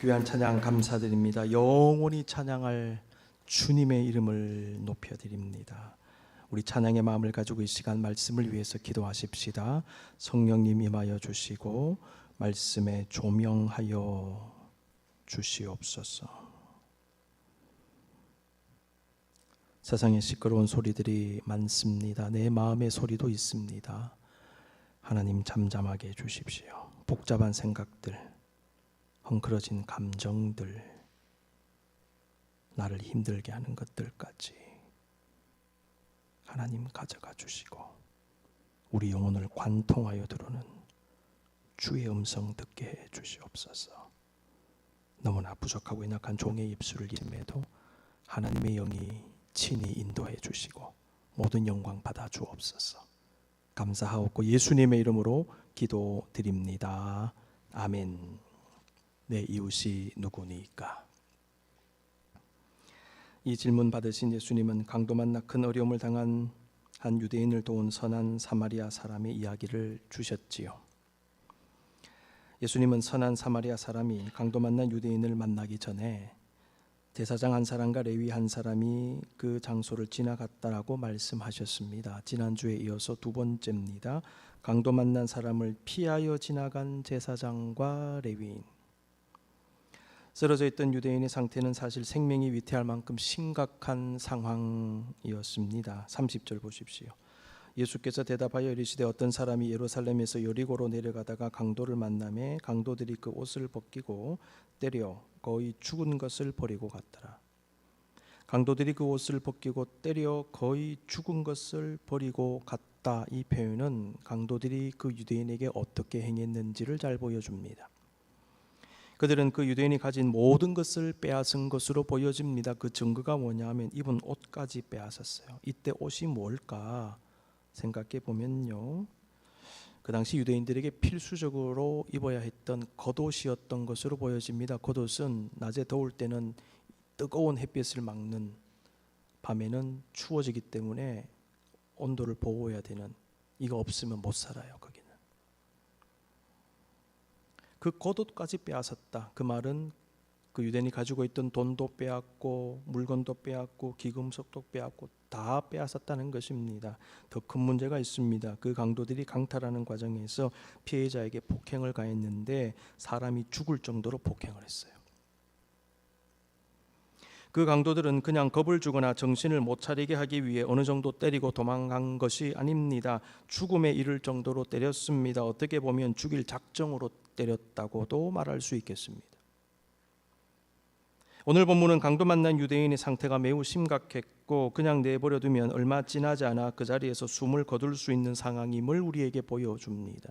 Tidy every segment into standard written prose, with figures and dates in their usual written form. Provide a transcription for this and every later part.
귀한 찬양 감사드립니다. 영원히 찬양할 주님의 이름을 높여드립니다. 우리 찬양의 마음을 가지고 이 시간 말씀을 위해서 기도하십시다. 성령님 임하여 주시고 말씀에 조명하여 주시옵소서. 세상에 시끄러운 소리들이 많습니다. 내 마음의 소리도 있습니다. 하나님 잠잠하게 해주십시오. 복잡한 생각들, 헝클어진 감정들, 나를 힘들게 하는 것들까지 하나님 가져가 주시고 우리 영혼을 관통하여 들어오는 주의 음성 듣게 해 주시옵소서. 너무나 부족하고 연약한 종의 입술을 임해도 하나님의 영이 친히 인도해 주시고 모든 영광 받아 주옵소서. 감사하옵고 예수님의 이름으로 기도드립니다. 아멘. 내 이웃이 누구니까? 이 질문 받으신 예수님은 강도 만나 큰 어려움을 당한 한 유대인을 도운 선한 사마리아 사람의 이야기를 주셨지요. 예수님은 선한 사마리아 사람이 강도 만난 유대인을 만나기 전에 제사장 한 사람과 레위 한 사람이 그 장소를 지나갔다라고 말씀하셨습니다. 지난주에 이어서 두 번째입니다. 강도 만난 사람을 피하여 지나간 제사장과 레위인. 쓰러져 있던 유대인의 상태는 사실 생명이 위태할 만큼 심각한 상황이었습니다. 30절 보십시오. 예수께서 대답하여 이르시되 어떤 사람이 예루살렘에서 여리고로 내려가다가 강도를 만나매 강도들이 그 옷을 벗기고 때려 거의 죽은 것을 버리고 갔더라. 강도들이 그 옷을 벗기고 때려 거의 죽은 것을 버리고 갔다. 이 표현은 강도들이 그 유대인에게 어떻게 행했는지를 잘 보여줍니다. 그들은 그 유대인이 가진 모든 것을 빼앗은 것으로 보여집니다. 그 증거가 뭐냐 하면 입은 옷까지 빼앗았어요. 이때 옷이 뭘까 생각해 보면요, 그 당시 유대인들에게 필수적으로 입어야 했던 겉옷이었던 것으로 보여집니다. 겉옷은 낮에 더울 때는 뜨거운 햇빛을 막는, 밤에는 추워지기 때문에 온도를 보호해야 되는, 이거 없으면 못 살아요. 거기는 그 겉옷까지 빼앗았다. 그 말은 그 유대인이 가지고 있던 돈도 빼앗고 물건도 빼앗고 기금속도 빼앗고 다 빼앗았다는 것입니다. 더 큰 문제가 있습니다. 그 강도들이 강탈하는 과정에서 피해자에게 폭행을 가했는데 사람이 죽을 정도로 폭행을 했어요. 그 강도들은 그냥 겁을 주거나 정신을 못 차리게 하기 위해 어느 정도 때리고 도망간 것이 아닙니다. 죽음에 이를 정도로 때렸습니다. 어떻게 보면 죽일 작정으로 때렸다고도 말할 수 있겠습니다. 오늘 본문은 강도 만난 유대인의 상태가 매우 심각했고 그냥 내버려두면 얼마 지나지 않아 그 자리에서 숨을 거둘 수 있는 상황임을 우리에게 보여줍니다.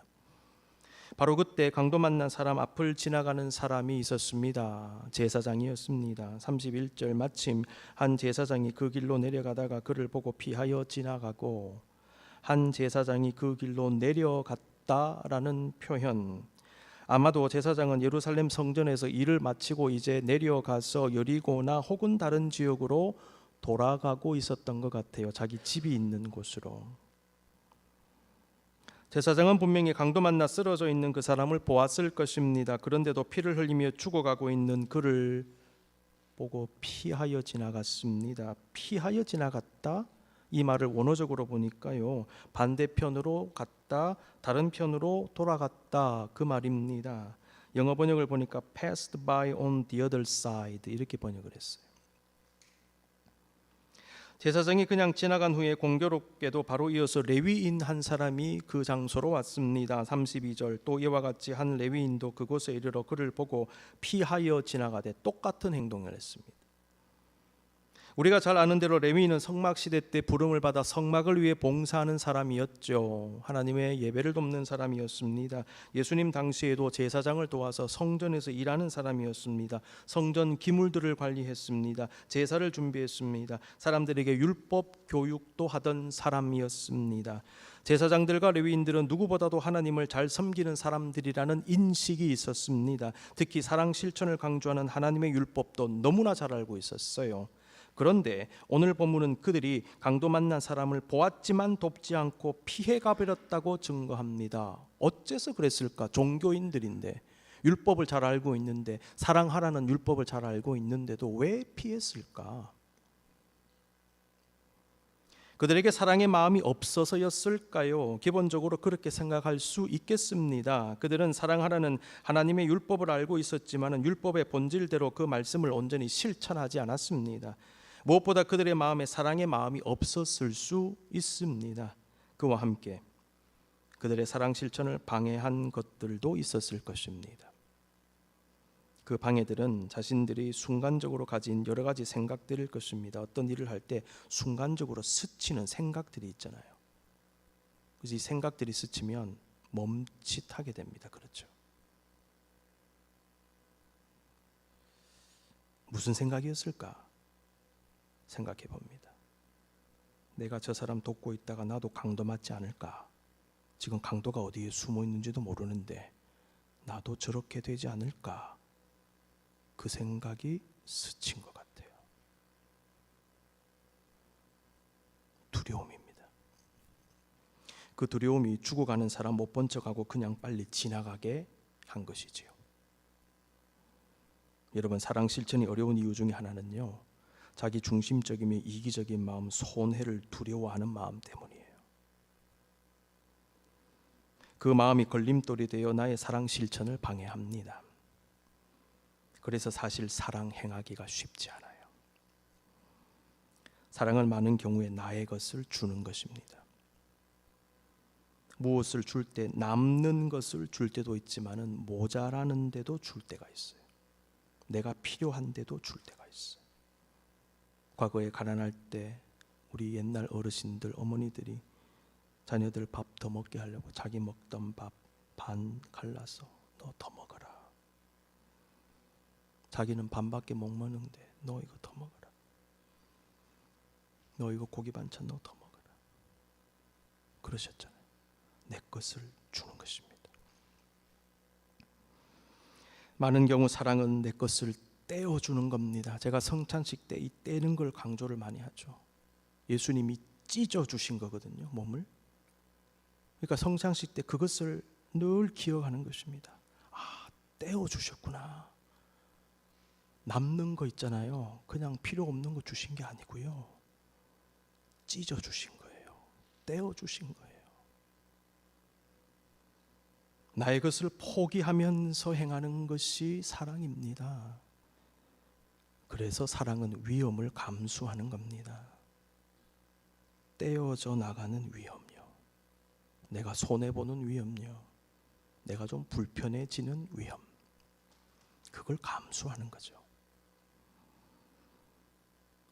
바로 그때 강도 만난 사람 앞을 지나가는 사람이 있었습니다. 제사장이었습니다. 31절 마침 한 제사장이 그 길로 내려가다가 그를 보고 피하여 지나가고, 한 제사장이 그 길로 내려갔다라는 표현, 아마도 제사장은 예루살렘 성전에서 일을 마치고 이제 내려가서 여리고나 혹은 다른 지역으로 돌아가고 있었던 것 같아요. 자기 집이 있는 곳으로. 제사장은 분명히 강도 만나 쓰러져 있는 그 사람을 보았을 것입니다. 그런데도 피를 흘리며 죽어가고 있는 그를 보고 피하여 지나갔습니다. 피하여 지나갔다? 이 말을 원어적으로 보니까요, 반대편으로 갔다, 다른 편으로 돌아갔다, 그 말입니다. 영어 번역을 보니까 passed by on the other side 이렇게 번역을 했어요. 제사장이 그냥 지나간 후에 공교롭게도 바로 이어서 레위인 한 사람이 그 장소로 왔습니다. 32절 또 이와 같이 한 레위인도 그곳에 이르러 그를 보고 피하여 지나가되 똑같은 행동을 했습니다. 우리가 잘 아는 대로 레위인은 성막시대 때 부름을 받아 성막을 위해 봉사하는 사람이었죠. 하나님의 예배를 돕는 사람이었습니다. 예수님 당시에도 제사장을 도와서 성전에서 일하는 사람이었습니다. 성전 기물들을 관리했습니다. 제사를 준비했습니다. 사람들에게 율법 교육도 하던 사람이었습니다. 제사장들과 레위인들은 누구보다도 하나님을 잘 섬기는 사람들이라는 인식이 있었습니다. 특히 사랑 실천을 강조하는 하나님의 율법도 너무나 잘 알고 있었어요. 그런데 오늘 본문은 그들이 강도 만난 사람을 보았지만 돕지 않고 피해 가버렸다고 증거합니다. 어째서 그랬을까? 종교인들인데 율법을 잘 알고 있는데, 사랑하라는 율법을 잘 알고 있는데도 왜 피했을까? 그들에게 사랑의 마음이 없어서였을까요? 기본적으로 그렇게 생각할 수 있겠습니다. 그들은 사랑하라는 하나님의 율법을 알고 있었지만 율법의 본질대로 그 말씀을 온전히 실천하지 않았습니다. 무엇보다 그들의 마음에 사랑의 마음이 없었을 수 있습니다. 그와 함께 그들의 사랑 실천을 방해한 것들도 있었을 것입니다. 그 방해들은 자신들이 순간적으로 가진 여러 가지 생각들일 것입니다. 어떤 일을 할 때 순간적으로 스치는 생각들이 있잖아요. 그래서 이 생각들이 스치면 멈칫하게 됩니다. 그렇죠? 무슨 생각이었을까? 생각해 봅니다. 내가 저 사람 돕고 있다가 나도 강도 맞지 않을까? 지금 강도가 어디에 숨어 있는지도 모르는데 나도 저렇게 되지 않을까? 그 생각이 스친 것 같아요. 두려움입니다. 그 두려움이 죽어가는 사람 못 본 척하고 그냥 빨리 지나가게 한 것이지요. 여러분, 사랑 실천이 어려운 이유 중에 하나는요, 자기 중심적이며 이기적인 마음, 손해를 두려워하는 마음 때문이에요. 그 마음이 걸림돌이 되어 나의 사랑 실천을 방해합니다. 그래서 사실 사랑 행하기가 쉽지 않아요. 사랑은 많은 경우에 나의 것을 주는 것입니다. 무엇을 줄 때 남는 것을 줄 때도 있지만은 모자라는 데도 줄 때가 있어요. 내가 필요한 데도 줄 때가 있어요. 과거에 가난할 때 우리 옛날 어르신들, 어머니들이 자녀들 밥 더 먹게 하려고 자기 먹던 밥 반 갈라서 너 더 먹어라. 자기는 반밖에 못 먹는데 너 이거 더 먹어라. 너 이거 고기 반찬 너 더 먹어라. 그러셨잖아요. 내 것을 주는 것입니다. 많은 경우 사랑은 내 것을 떼어주는 겁니다. 제가 성찬식 때 이 떼는 걸 강조를 많이 하죠. 예수님이 찢어주신 거거든요, 몸을. 그러니까 성찬식 때 그것을 늘 기억하는 것입니다. 아, 떼어주셨구나. 남는 거 있잖아요. 그냥 필요 없는 거 주신 게 아니고요. 찢어주신 거예요. 떼어주신 거예요. 나의 것을 포기하면서 행하는 것이 사랑입니다. 그래서 사랑은 위험을 감수하는 겁니다. 떼어져 나가는 위험요. 내가 손해보는 위험요. 내가 좀 불편해지는 위험. 그걸 감수하는 거죠.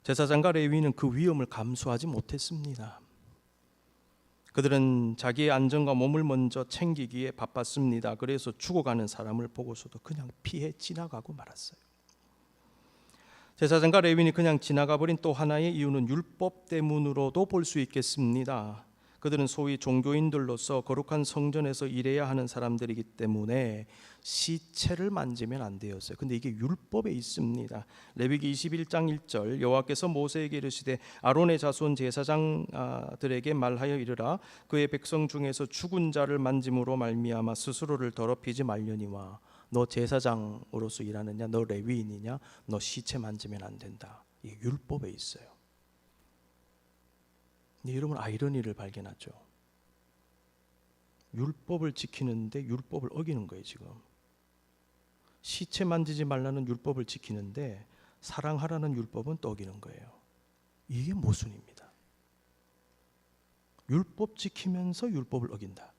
제사장과 레위인은 그 위험을 감수하지 못했습니다. 그들은 자기의 안전과 몸을 먼저 챙기기에 바빴습니다. 그래서 죽어가는 사람을 보고서도 그냥 피해 지나가고 말았어요. 제사장과 레위인이 그냥 지나가버린 또 하나의 이유는 율법 때문으로도 볼 수 있겠습니다. 그들은 소위 종교인들로서 거룩한 성전에서 일해야 하는 사람들이기 때문에 시체를 만지면 안 되었어요. 근데 이게 율법에 있습니다. 레위기 21장 1절 여호와께서 모세에게 이르시되 아론의 자손 제사장들에게 말하여 이르라 그의 백성 중에서 죽은 자를 만짐으로 말미암아 스스로를 더럽히지 말려니와 너 제사장으로서 일하느냐 너 레위인이냐 너 시체 만지면 안 된다. 이게 율법에 있어요. 여러분 아이러니를 발견하죠. 율법을 지키는데 율법을 어기는 거예요. 지금 시체 만지지 말라는 율법을 지키는데 사랑하라는 율법은 또 어기는 거예요. 이게 모순입니다. 율법 지키면서 율법을 어긴다.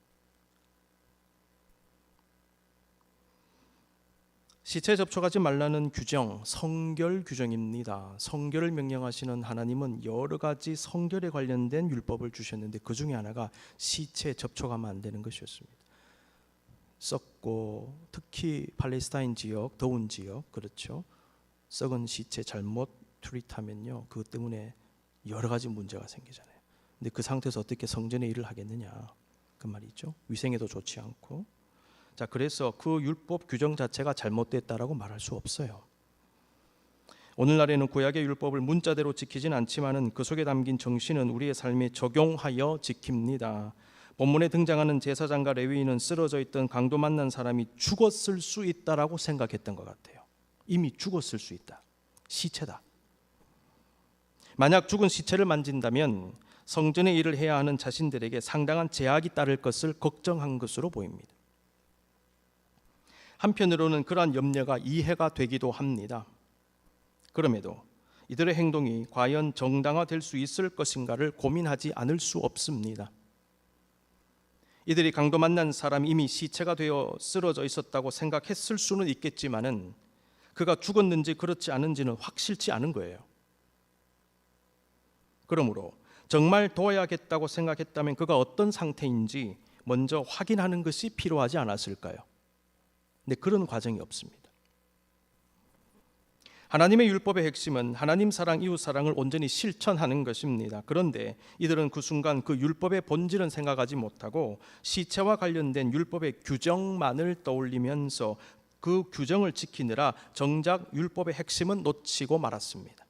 시체 접촉하지 말라는 규정, 성결 규정입니다. 성결을 명령하시는 하나님은 여러 가지 성결에 관련된 율법을 주셨는데 그 중에 하나가 시체 접촉하면 안 되는 것이었습니다. 썩고 특히 팔레스타인 지역, 더운 지역, 그렇죠. 썩은 시체 잘못 트리트하면요, 그것 때문에 여러 가지 문제가 생기잖아요. 근데 그 상태에서 어떻게 성전의 일을 하겠느냐, 그 말이죠. 위생에도 좋지 않고. 자, 그래서 그 율법 규정 자체가 잘못됐다라고 말할 수 없어요. 오늘날에는 구약의 율법을 문자대로 지키진 않지만은 그 속에 담긴 정신은 우리의 삶에 적용하여 지킵니다. 본문에 등장하는 제사장과 레위인은 쓰러져 있던 강도 만난 사람이 죽었을 수 있다라고 생각했던 것 같아요. 이미 죽었을 수 있다. 시체다. 만약 죽은 시체를 만진다면 성전의 일을 해야 하는 자신들에게 상당한 제약이 따를 것을 걱정한 것으로 보입니다. 한편으로는 그러한 염려가 이해가 되기도 합니다. 그럼에도 이들의 행동이 과연 정당화될 수 있을 것인가를 고민하지 않을 수 없습니다. 이들이 강도 만난 사람이 이미 시체가 되어 쓰러져 있었다고 생각했을 수는 있겠지만은 그가 죽었는지 그렇지 않은지는 확실치 않은 거예요. 그러므로 정말 도와야겠다고 생각했다면 그가 어떤 상태인지 먼저 확인하는 것이 필요하지 않았을까요? 근데 그런 과정이 없습니다. 하나님의 율법의 핵심은 하나님 사랑, 이웃 사랑을 온전히 실천하는 것입니다. 그런데 이들은 그 순간 그 율법의 본질은 생각하지 못하고 시체와 관련된 율법의 규정만을 떠올리면서 그 규정을 지키느라 정작 율법의 핵심은 놓치고 말았습니다.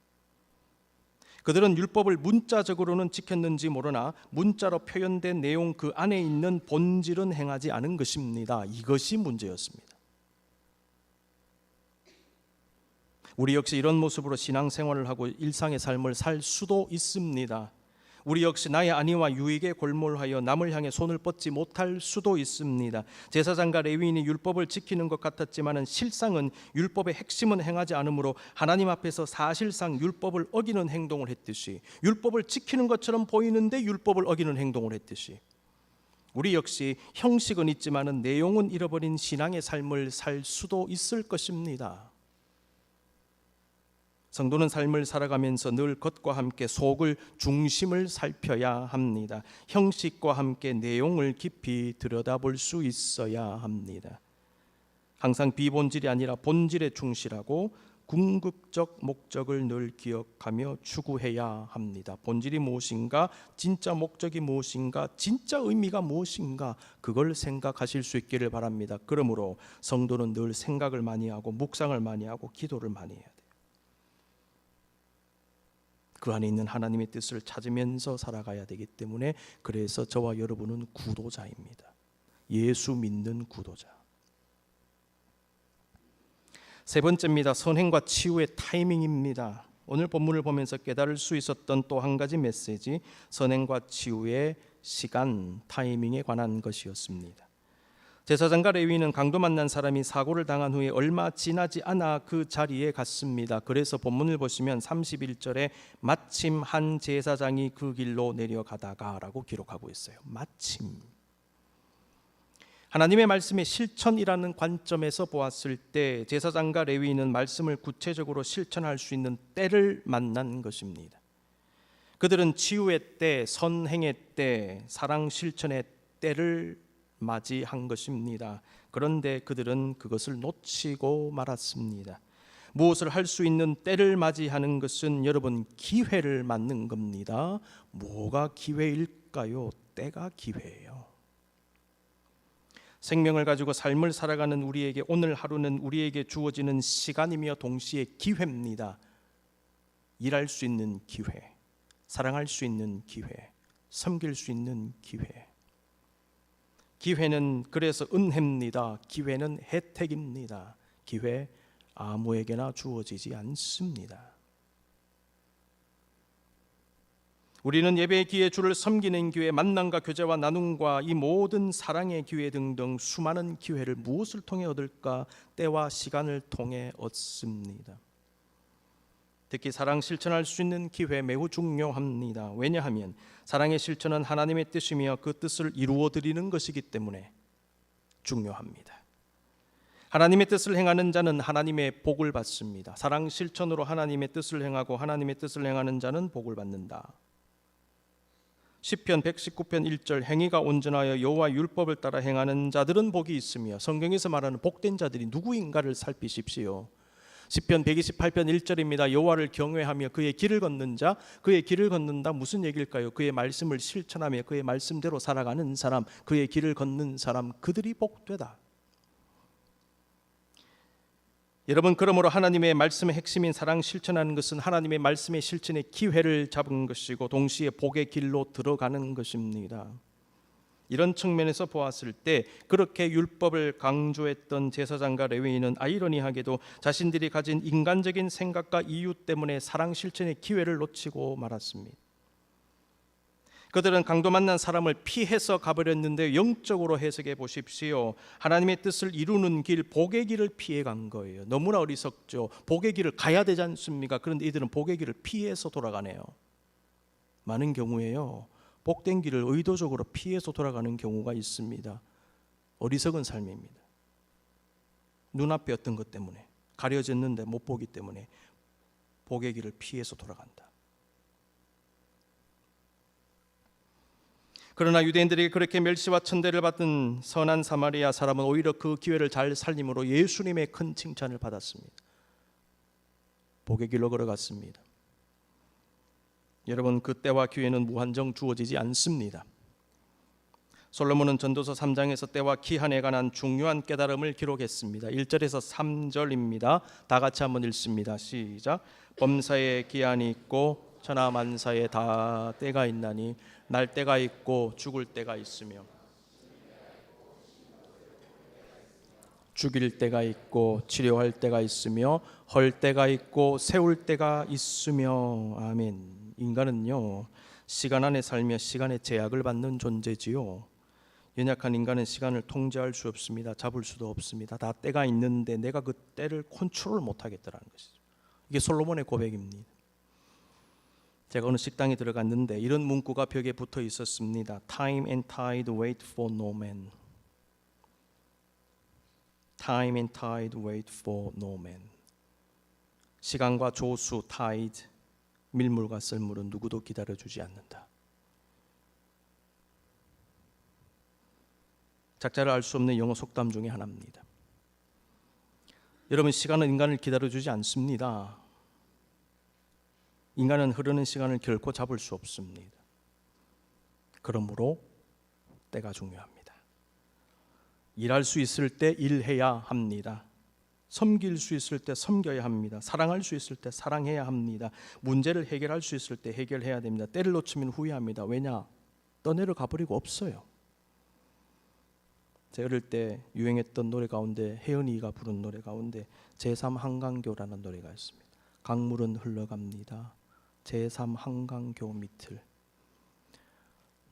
그들은 율법을 문자적으로는 지켰는지 모르나 문자로 표현된 내용 그 안에 있는 본질은 행하지 않은 것입니다. 이것이 문제였습니다. 우리 역시 이런 모습으로 신앙생활을 하고 일상의 삶을 살 수도 있습니다. 우리 역시 나의 안위와 유익에 골몰하여 남을 향해 손을 뻗지 못할 수도 있습니다. 제사장과 레위인이 율법을 지키는 것 같았지만 실상은 율법의 핵심은 행하지 않으므로 하나님 앞에서 사실상 율법을 어기는 행동을 했듯이, 율법을 지키는 것처럼 보이는데 율법을 어기는 행동을 했듯이 우리 역시 형식은 있지만 내용은 잃어버린 신앙의 삶을 살 수도 있을 것입니다. 성도는 삶을 살아가면서 늘 겉과 함께 속을 중심을 살펴야 합니다. 형식과 함께 내용을 깊이 들여다볼 수 있어야 합니다. 항상 비본질이 아니라 본질에 충실하고 궁극적 목적을 늘 기억하며 추구해야 합니다. 본질이 무엇인가, 진짜 목적이 무엇인가, 진짜 의미가 무엇인가, 그걸 생각하실 수 있기를 바랍니다. 그러므로 성도는 늘 생각을 많이 하고 묵상을 많이 하고 기도를 많이 해야 돼요. 그 안에 있는 하나님의 뜻을 찾으면서 살아가야 되기 때문에, 그래서 저와 여러분은 구도자입니다. 예수 믿는 구도자. 세 번째입니다. 선행과 치유의 타이밍입니다. 오늘 본문을 보면서 깨달을 수 있었던 또 한 가지 메시지, 선행과 치유의 시간, 타이밍에 관한 것이었습니다. 제사장과 레위인은 강도 만난 사람이 사고를 당한 후에 얼마 지나지 않아 그 자리에 갔습니다. 그래서 본문을 보시면 31절에 마침 한 제사장이 그 길로 내려가다가 라고 기록하고 있어요. 마침. 하나님의 말씀의 실천이라는 관점에서 보았을 때 제사장과 레위인은 말씀을 구체적으로 실천할 수 있는 때를 만난 것입니다. 그들은 치유의 때, 선행의 때, 사랑 실천의 때를 맞이한 것입니다. 그런데 그들은 그것을 놓치고 말았습니다. 무엇을 할 수 있는 때를 맞이하는 것은 여러분 기회를 맞는 겁니다. 뭐가 기회일까요? 때가 기회예요. 생명을 가지고 삶을 살아가는 우리에게 오늘 하루는 우리에게 주어지는 시간이며 동시에 기회입니다. 일할 수 있는 기회, 사랑할 수 있는 기회, 섬길 수 있는 기회. 기회는 그래서 은혜입니다. 기회는 혜택입니다. 기회 아무에게나 주어지지 않습니다. 우리는 예배의 기회, 주를 섬기는 기회, 만남과 교제와 나눔과 이 모든 사랑의 기회 등등 수많은 기회를 무엇을 통해 얻을까? 때와 시간을 통해 얻습니다. 특히 사랑 실천할 수 있는 기회 매우 중요합니다. 왜냐하면 사랑의 실천은 하나님의 뜻이며 그 뜻을 이루어 드리는 것이기 때문에 중요합니다. 하나님의 뜻을 행하는 자는 하나님의 복을 받습니다. 사랑 실천으로 하나님의 뜻을 행하고 하나님의 뜻을 행하는 자는 복을 받는다. 시편 119편 1절 행위가 온전하여 여호와 율법을 따라 행하는 자들은 복이 있으며, 성경에서 말하는 복된 자들이 누구인가를 살피십시오. 시편 128편 1절입니다. 여호와를 경외하며 그의 길을 걷는 자, 그의 길을 걷는다 무슨 얘기일까요? 그의 말씀을 실천하며 그의 말씀대로 살아가는 사람, 그의 길을 걷는 사람, 그들이 복되다. 여러분, 그러므로 하나님의 말씀의 핵심인 사랑 실천하는 것은 하나님의 말씀의 실천의 기회를 잡은 것이고 동시에 복의 길로 들어가는 것입니다. 이런 측면에서 보았을 때 그렇게 율법을 강조했던 제사장과 레위인은 아이러니하게도 자신들이 가진 인간적인 생각과 이유 때문에 사랑 실천의 기회를 놓치고 말았습니다. 그들은 강도 만난 사람을 피해서 가버렸는데 영적으로 해석해 보십시오. 하나님의 뜻을 이루는 길, 복의 길을 피해 간 거예요. 너무나 어리석죠. 복의 길을 가야 되지 않습니까? 그런데 이들은 복의 길을 피해서 돌아가네요. 많은 경우에요, 복된 길을 의도적으로 피해서 돌아가는 경우가 있습니다. 어리석은 삶입니다. 눈앞에 어떤 것 때문에 가려졌는데 못 보기 때문에 복의 길을 피해서 돌아간다. 그러나 유대인들에게 그렇게 멸시와 천대를 받은 선한 사마리아 사람은 오히려 그 기회를 잘 살림으로 예수님의 큰 칭찬을 받았습니다. 복의 길로 걸어갔습니다. 여러분, 그 때와 기회는 무한정 주어지지 않습니다. 솔로몬은 전도서 3장에서 때와 기한에 관한 중요한 깨달음을 기록했습니다. 1절에서 3절입니다. 다 같이 한번 읽습니다. 시작. 범사에 기한이 있고 천하 만사에 다 때가 있나니 날 때가 있고 죽을 때가 있으며 죽일 때가 있고 치료할 때가 있으며 헐 때가 있고 세울 때가 있으며. 아멘. 인간은요, 시간 안에 살며 시간의 제약을 받는 존재지요. 연약한 인간은 시간을 통제할 수 없습니다. 잡을 수도 없습니다. 다 때가 있는데 내가 그 때를 컨트롤 못하겠다라는 것이죠. 이게 솔로몬의 고백입니다. 제가 어느 식당에 들어갔는데 이런 문구가 벽에 붙어 있었습니다. Time and tide wait for no man. Time and tide wait for no man. 시간과 조수, tide, 밀물과 썰물은 누구도 기다려주지 않는다. 작자를 알 수 없는 영어 속담 중에 하나입니다. 여러분, 시간은 인간을 기다려주지 않습니다. 인간은 흐르는 시간을 결코 잡을 수 없습니다. 그러므로 때가 중요합니다. 일할 수 있을 때 일해야 합니다. 섬길 수 있을 때 섬겨야 합니다. 사랑할 수 있을 때 사랑해야 합니다. 문제를 해결할 수 있을 때 해결해야 됩니다. 때를 놓치면 후회합니다. 왜냐? 떠내려 가버리고 없어요. 제가 어릴 때 유행했던 노래 가운데 혜은이가 부른 노래 가운데 제3 한강교라는 노래가 있습니다. 강물은 흘러갑니다. 제3 한강교 밑을.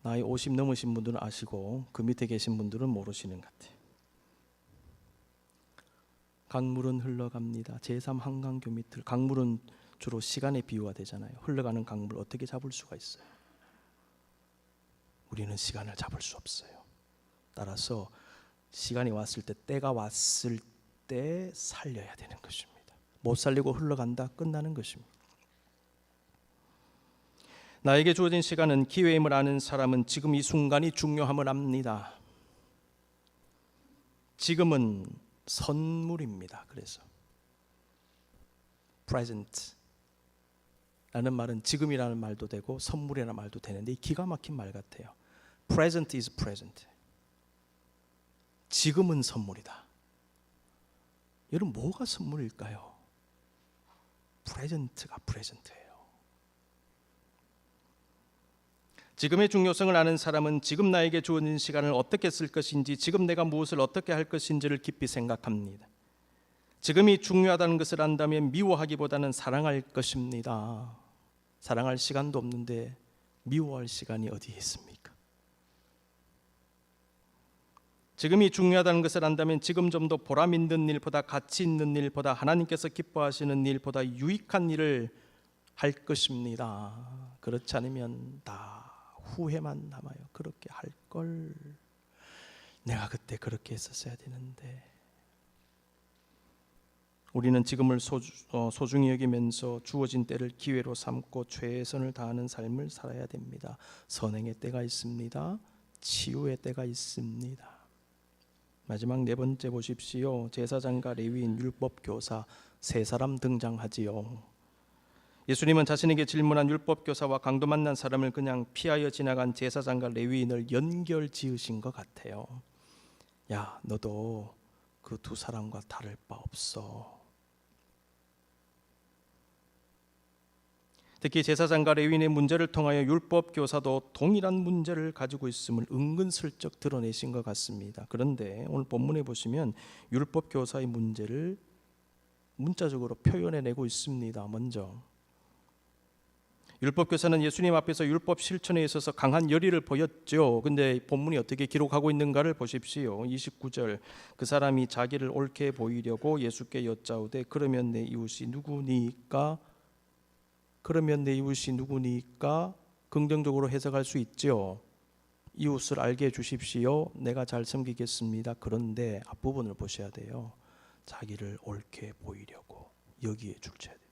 나이 50 넘으신 분들은 아시고 그 밑에 계신 분들은 모르시는 것 같아요. 강물은 흘러갑니다. 제3 한강교 밑을. 강물은 주로 시간의 비유가 되잖아요. 흘러가는 강물 어떻게 잡을 수가 있어요? 우리는 시간을 잡을 수 없어요. 따라서 시간이 왔을 때, 때가 왔을 때 살려야 되는 것입니다. 못 살리고 흘러간다, 끝나는 것입니다. 나에게 주어진 시간은 기회임을 아는 사람은 지금 이 순간이 중요함을 압니다. 지금은 선물입니다. 그래서 present 라는 말은 지금이라는 말도 되고 선물이라는 말도 되는데 기가 막힌 말 같아요. present is present. 지금은 선물이다. 여러분, 뭐가 선물일까요? present가 present예요. 지금의 중요성을 아는 사람은 지금 나에게 주어진 시간을 어떻게 쓸 것인지, 지금 내가 무엇을 어떻게 할 것인지를 깊이 생각합니다. 지금이 중요하다는 것을 안다면 미워하기보다는 사랑할 것입니다. 사랑할 시간도 없는데 미워할 시간이 어디에 있습니까? 지금이 중요하다는 것을 안다면 지금 좀 더 보람 있는 일보다, 가치 있는 일보다, 하나님께서 기뻐하시는 일보다 유익한 일을 할 것입니다. 그렇지 않으면 다 후회만 남아요. 그렇게 할 걸, 내가 그때 그렇게 했었어야 되는데. 우리는 지금을 소중히 여기면서 주어진 때를 기회로 삼고 최선을 다하는 삶을 살아야 됩니다. 선행의 때가 있습니다. 치유의 때가 있습니다. 마지막 네 번째 보십시오. 제사장과 레위인, 율법교사 세 사람 등장하지요. 예수님은 자신에게 질문한 율법교사와 강도 만난 사람을 그냥 피하여 지나간 제사장과 레위인을 연결 지으신 것 같아요. 야, 너도 그 두 사람과 다를 바 없어. 특히 제사장과 레위인의 문제를 통하여 율법 교사도 동일한 문제를 가지고 있음을 은근슬쩍 드러내신 것 같습니다. 그런데 오늘 본문에 보시면 율법 교사의 문제를 문자적으로 표현해내고 있습니다. 먼저 율법 교사는 예수님 앞에서 율법 실천에 있어서 강한 열의를 보였죠. 근데 본문이 어떻게 기록하고 있는가를 보십시오. 29절, 그 사람이 자기를 옳게 보이려고 예수께 여짜오되 그러면 내 이웃이 누구니까? 그러면 내 이웃이 누구니까? 긍정적으로 해석할 수 있죠. 이웃을 알게 해주십시오. 내가 잘 섬기겠습니다. 그런데 앞부분을 보셔야 돼요. 자기를 옳게 보이려고 여기에 줄쳐야 됩니다.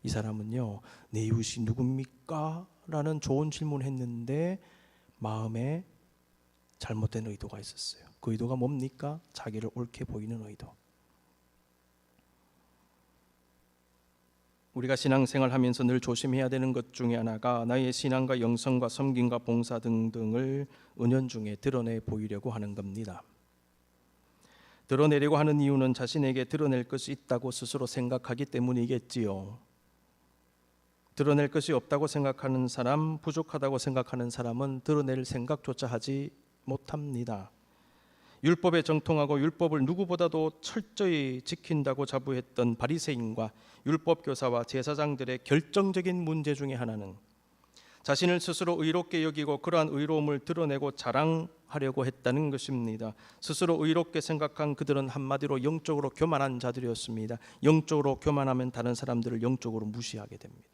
이 사람은요, 내 이웃이 누굽니까? 라는 좋은 질문을 했는데 마음에 잘못된 의도가 있었어요. 그 의도가 뭡니까? 자기를 옳게 보이는 의도. 우리가 신앙생활 하면서 늘 조심해야 되는 것 중에 하나가 나의 신앙과 영성과 섬김과 봉사 등등을 은연중에 드러내 보이려고 하는 겁니다. 드러내려고 하는 이유는 자신에게 드러낼 것이 있다고 스스로 생각하기 때문이겠지요. 드러낼 것이 없다고 생각하는 사람, 부족하다고 생각하는 사람은 드러낼 생각조차 하지 못합니다. 율법에 정통하고 율법을 누구보다도 철저히 지킨다고 자부했던 바리새인과 율법 교사와 제사장들의 결정적인 문제 중에 하나는 자신을 스스로 의롭게 여기고 그러한 의로움을 드러내고 자랑하려고 했다는 것입니다. 스스로 의롭게 생각한 그들은 한마디로 영적으로 교만한 자들이었습니다. 영적으로 교만하면 다른 사람들을 영적으로 무시하게 됩니다.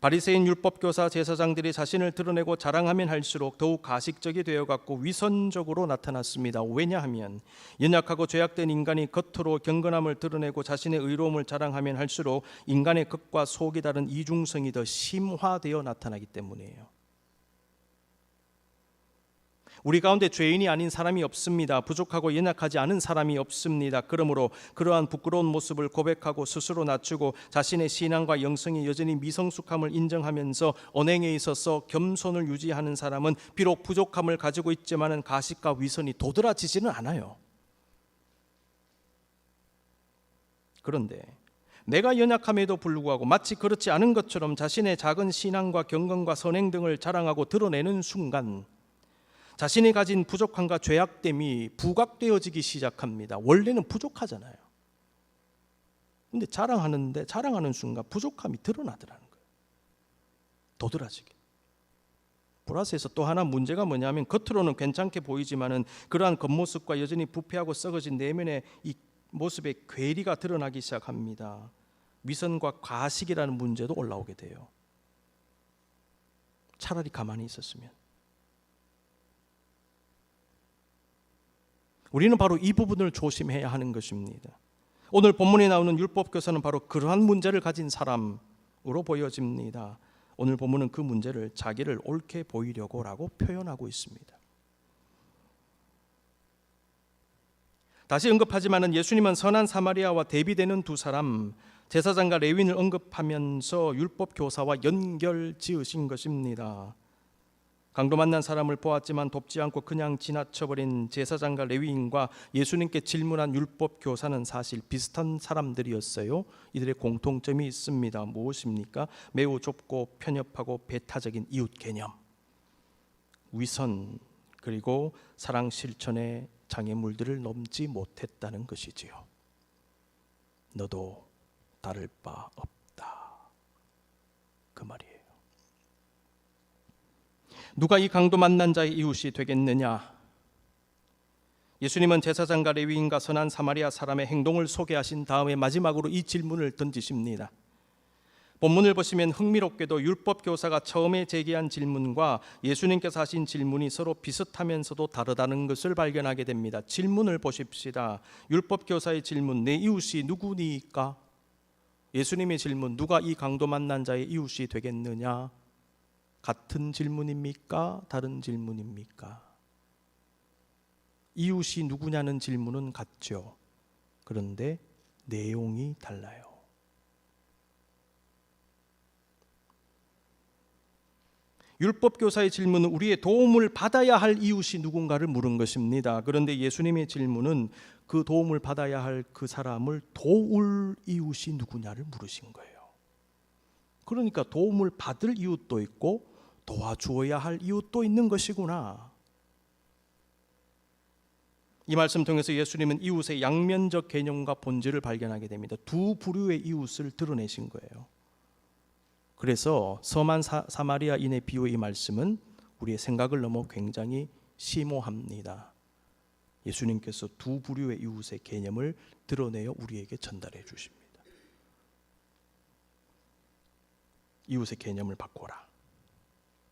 바리새인 율법교사 제사장들이 자신을 드러내고 자랑하면 할수록 더욱 가식적이 되어갔고 위선적으로 나타났습니다. 왜냐하면 연약하고 죄악된 인간이 겉으로 경건함을 드러내고 자신의 의로움을 자랑하면 할수록 인간의 겉과 속이 다른 이중성이 더 심화되어 나타나기 때문이에요. 우리 가운데 죄인이 아닌 사람이 없습니다. 부족하고 연약하지 않은 사람이 없습니다. 그러므로 그러한 부끄러운 모습을 고백하고 스스로 낮추고 자신의 신앙과 영성이 여전히 미성숙함을 인정하면서 언행에 있어서 겸손을 유지하는 사람은 비록 부족함을 가지고 있지만은 가식과 위선이 도드라지지는 않아요. 그런데 내가 연약함에도 불구하고 마치 그렇지 않은 것처럼 자신의 작은 신앙과 경건과 선행 등을 자랑하고 드러내는 순간 자신이 가진 부족함과 죄악됨이 부각되어지기 시작합니다. 원래는 부족하잖아요. 근데 자랑하는 순간 부족함이 드러나더라는 거예요. 도드라지게. 플러스에서 또 하나 문제가 뭐냐면 겉으로는 괜찮게 보이지만은 그러한 겉모습과 여전히 부패하고 썩어진 내면의 이 모습의 괴리가 드러나기 시작합니다. 위선과 과식이라는 문제도 올라오게 돼요. 차라리 가만히 있었으면. 우리는 바로 이 부분을 조심해야 하는 것입니다. 오늘 본문에 나오는 율법교사는 바로 그러한 문제를 가진 사람으로 보여집니다. 오늘 본문은 그 문제를 자기를 옳게 보이려고라고 표현하고 있습니다. 다시 언급하지만은 예수님은 선한 사마리아와 대비되는 두 사람, 제사장과 레위인을 언급하면서 율법교사와 연결 지으신 것입니다. 강도 만난 사람을 보았지만 돕지 않고 그냥 지나쳐버린 제사장과 레위인과 예수님께 질문한 율법 교사는 사실 비슷한 사람들이었어요. 이들의 공통점이 있습니다. 무엇입니까? 매우 좁고 편협하고 배타적인 이웃 개념, 위선, 그리고 사랑 실천의 장애물들을 넘지 못했다는 것이지요. 너도 다를 바 없다, 그 말이에요. 누가 이 강도 만난 자의 이웃이 되겠느냐? 예수님은 제사장과 레위인과 선한 사마리아 사람의 행동을 소개하신 다음에 마지막으로 이 질문을 던지십니다. 본문을 보시면 흥미롭게도 율법 교사가 처음에 제기한 질문과 예수님께서 하신 질문이 서로 비슷하면서도 다르다는 것을 발견하게 됩니다. 질문을 보십시다. 율법 교사의 질문, 내 이웃이 누구니까? 예수님의 질문, 누가 이 강도 만난 자의 이웃이 되겠느냐? 같은 질문입니까? 다른 질문입니까? 이웃이 누구냐는 질문은 같죠. 그런데 내용이 달라요. 율법 교사의 질문은 우리의 도움을 받아야 할 이웃이 누군가를 물은 것입니다. 그런데 예수님의 질문은 그 도움을 받아야 할 그 사람을 도울 이웃이 누구냐를 물으신 거예요. 그러니까 도움을 받을 이웃도 있고 도와주어야 할 이웃도 있는 것이구나. 이 말씀 통해서 예수님은 이웃의 양면적 개념과 본질을 발견하게 됩니다. 두 부류의 이웃을 드러내신 거예요. 그래서 섬한 사마리아인의 비유의 이 말씀은 우리의 생각을 넘어 굉장히 심오합니다. 예수님께서 두 부류의 이웃의 개념을 드러내어 우리에게 전달해 주십니다. 이웃의 개념을 바꿔라.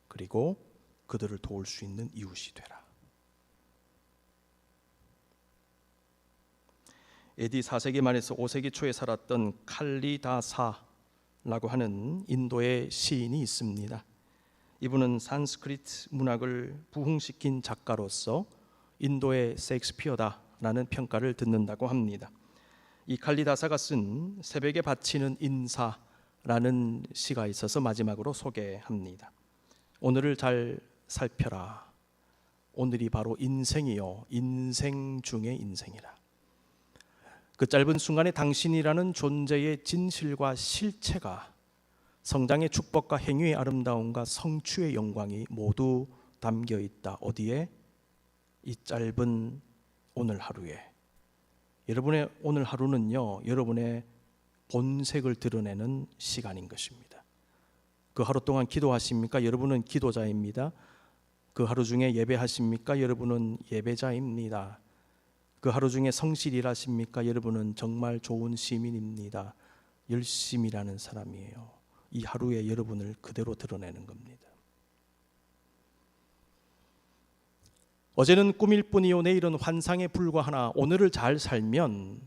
그리고 그들을 도울 수 있는 이웃이 되라. AD 4세기 말에서 5세기 초에 살았던 칼리다사라고 하는 인도의 시인이 있습니다. 이분은 산스크리트 문학을 부흥시킨 작가로서 인도의 셰익스피어다라는 평가를 듣는다고 합니다. 이 칼리다사가 쓴 새벽에 바치는 인사라는 시가 있어서 마지막으로 소개합니다. 오늘을 잘 살펴라. 오늘이 바로 인생이요, 인생 중의 인생이라. 그 짧은 순간에 당신이라는 존재의 진실과 실체가, 성장의 축복과 행위의 아름다움과 성취의 영광이 모두 담겨 있다. 어디에? 이 짧은 오늘 하루에. 여러분의 오늘 하루는요, 여러분의 본색을 드러내는 시간인 것입니다. 그 하루 동안 기도하십니까? 여러분은 기도자입니다. 그 하루 중에 예배하십니까? 여러분은 예배자입니다. 그 하루 중에 성실히 일하십니까? 여러분은 정말 좋은 시민입니다. 열심히 일하는 사람이에요. 이 하루에 여러분을 그대로 드러내는 겁니다. 어제는 꿈일 뿐이요 내일은 환상에 불과하나 오늘을 잘 살면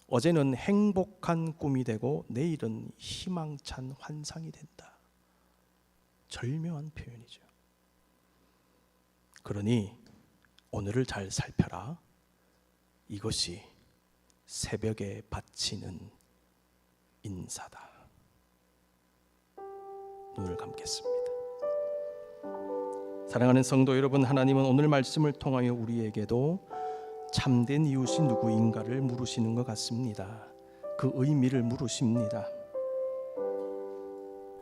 어제는 행복한 꿈이 되고 내일은 희망찬 환상이 된다. 절묘한 표현이죠. 그러니 오늘을 잘 살펴라. 이것이 새벽에 바치는 인사다. 눈을 감겠습니다. 사랑하는 성도 여러분, 하나님은 오늘 말씀을 통하여 우리에게도 참된 이웃이 누구인가를 물으시는 것 같습니다. 그 의미를 물으십니다.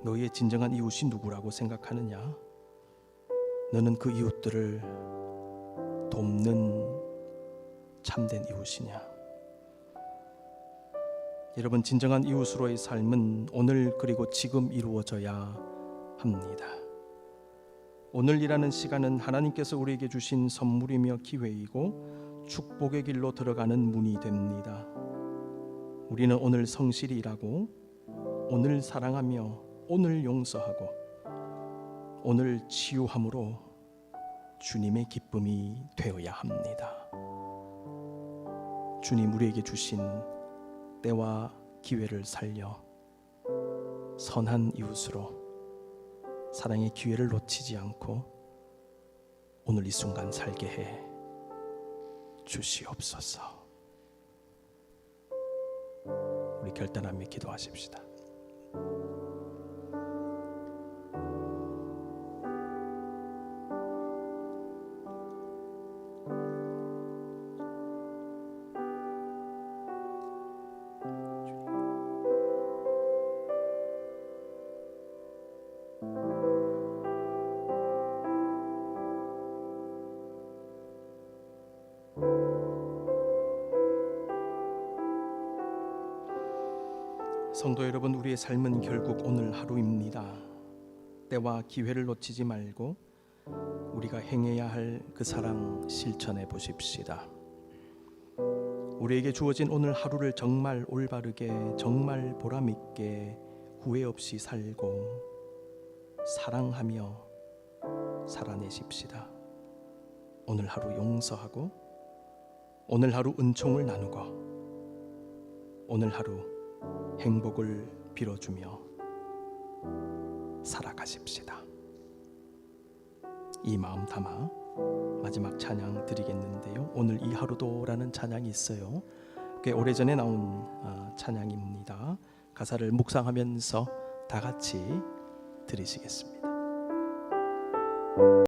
너희의 진정한 이웃이 누구라고 생각하느냐? 너는 그 이웃들을 돕는 참된 이웃이냐? 여러분, 진정한 이웃으로의 삶은 오늘 그리고 지금 이루어져야 합니다. 오늘이라는 시간은 하나님께서 우리에게 주신 선물이며 기회이고 축복의 길로 들어가는 문이 됩니다. 우리는 오늘 성실히 일하고 오늘 사랑하며 오늘 용서하고 오늘 치유함으로 주님의 기쁨이 되어야 합니다. 주님 우리에게 주신 때와 기회를 살려 선한 이웃으로 사랑의 기회를 놓치지 않고 오늘 이 순간 살게 해 주시옵소서. 우리 결단하며 기도하십시다. 성도 여러분, 우리의 삶은 결국 오늘 하루입니다. 때와 기회를 놓치지 말고 우리가 행해야 할 그 사랑 실천해 보십시다. 우리에게 주어진 오늘 하루를 정말 올바르게, 정말 보람있게 후회 없이 살고 사랑하며 살아내십시다. 오늘 하루 용서하고 오늘 하루 은총을 나누고 오늘 하루 행복을 빌어주며 살아가십시다. 이 마음 담아 마지막 찬양 드리겠는데요. 오늘 이 하루도라는 찬양이 있어요. 꽤 오래전에 나온 찬양입니다. 가사를 묵상하면서 다 같이 들으시겠습니다.